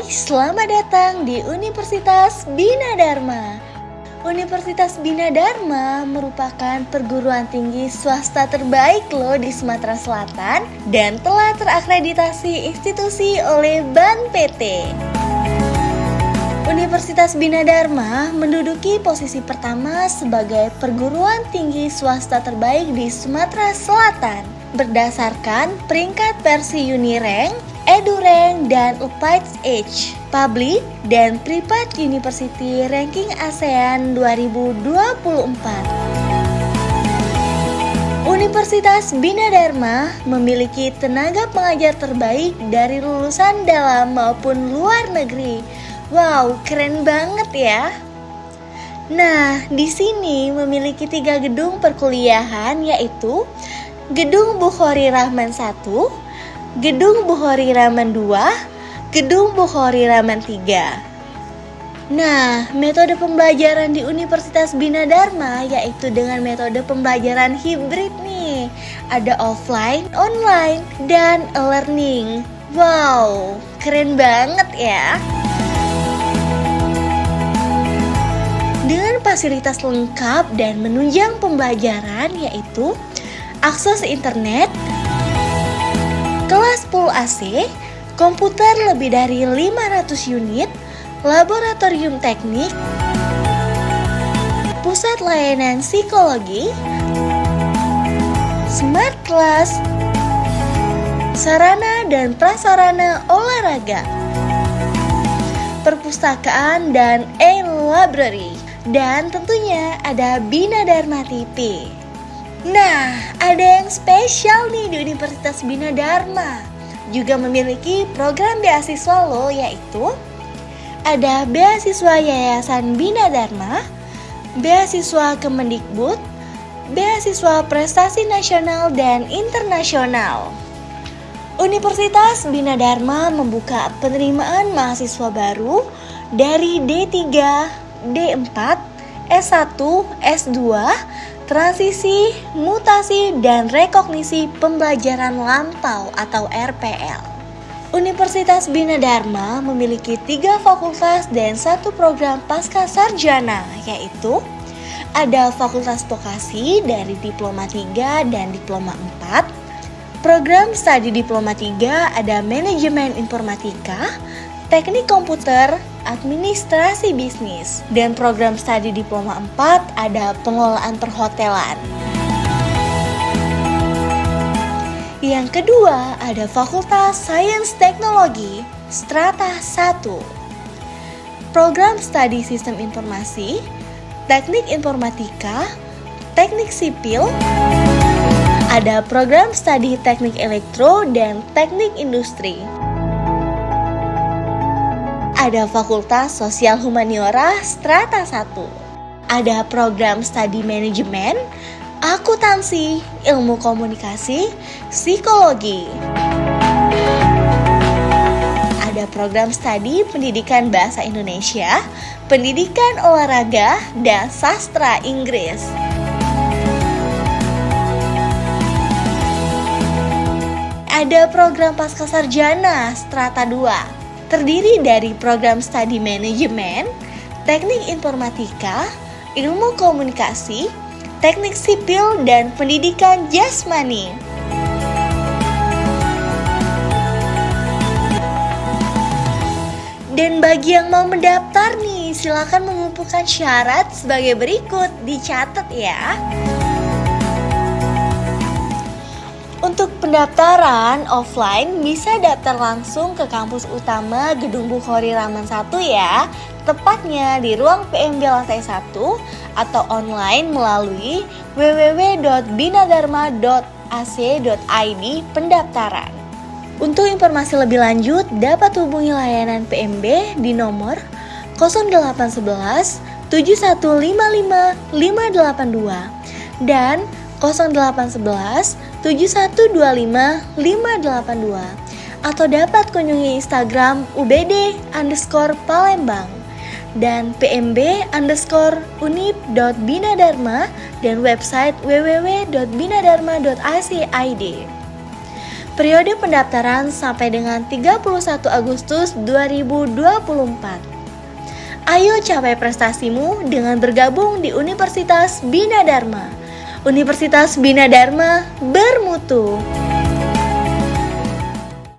selamat datang di Universitas Bina Dharma. Universitas Bina Dharma merupakan perguruan tinggi swasta terbaik loh di Sumatera Selatan dan telah terakreditasi institusi oleh BAN PT. Universitas Bina Dharma menduduki posisi pertama sebagai perguruan tinggi swasta terbaik di Sumatera Selatan berdasarkan peringkat versi Unirank, EduRank, dan Upaids Age, Public dan Private University Ranking ASEAN 2024. Universitas Bina Dharma memiliki tenaga pengajar terbaik dari lulusan dalam maupun luar negeri. Wow, keren banget ya. Nah, di sini memiliki 3 gedung perkuliahan, yaitu Gedung Bukhari Rahman 1, Gedung Bukhari Rahman 2, Gedung Bukhari Rahman 3. Nah, metode pembelajaran di Universitas Bina Dharma yaitu dengan metode pembelajaran hibrid nih. Ada offline, online, dan e-learning. Wow, keren banget ya. Dengan fasilitas lengkap dan menunjang pembelajaran yaitu akses internet, kelas full AC, komputer lebih dari 500 unit, laboratorium teknik, pusat layanan psikologi, smart class, sarana dan prasarana olahraga, perpustakaan dan e-library, dan tentunya ada Bina Dharma TV. Nah, ada yang spesial nih di Universitas Bina Dharma. Juga memiliki program beasiswa loh, yaitu ada beasiswa Yayasan Bina Dharma, beasiswa Kemendikbud, beasiswa prestasi nasional dan internasional. Universitas Bina Dharma membuka penerimaan mahasiswa baru dari D3, D4, S1, S2, transisi, mutasi, dan rekognisi pembelajaran lampau atau RPL. Universitas Bina Dharma memiliki 3 fakultas dan 1 program pasca sarjana, yaitu ada Fakultas Vokasi dari Diploma 3 dan Diploma 4. Program studi Diploma 3 ada Manajemen Informatika, Teknik Komputer, Administrasi Bisnis, dan program studi Diploma 4 ada Pengelolaan Perhotelan. Yang kedua ada Fakultas Sains Teknologi, Strata 1. Program studi Sistem Informasi, Teknik Informatika, Teknik Sipil, ada program studi Teknik Elektro dan Teknik Industri. Ada Fakultas Sosial Humaniora Strata 1. Ada program studi manajemen, akuntansi, ilmu komunikasi, psikologi. Ada program studi pendidikan bahasa Indonesia, pendidikan olahraga, dan sastra Inggris. Ada program pascasarjana Strata 2. Terdiri dari program studi manajemen, teknik informatika, ilmu komunikasi, teknik sipil, dan pendidikan jasmani. Dan bagi yang mau mendaftar nih, silakan mengumpulkan syarat sebagai berikut, dicatat ya. Untuk pendaftaran offline bisa daftar langsung ke kampus utama Gedung Bukhari Rahman 1 ya, tepatnya di ruang PMB lantai 1 atau online melalui www.binadharma.ac.id pendaftaran. Untuk informasi lebih lanjut dapat hubungi layanan PMB di nomor 0811 7155 582 dan 0811 7125 582 atau dapat kunjungi Instagram ubd_palembang dan pmb_unip.binadharma dan website www.binadharma.ac.id. Periode pendaftaran sampai dengan 31 Agustus 2024. Ayo capai prestasimu dengan bergabung di Universitas Bina Dharma. Universitas Bina Dharma bermutu.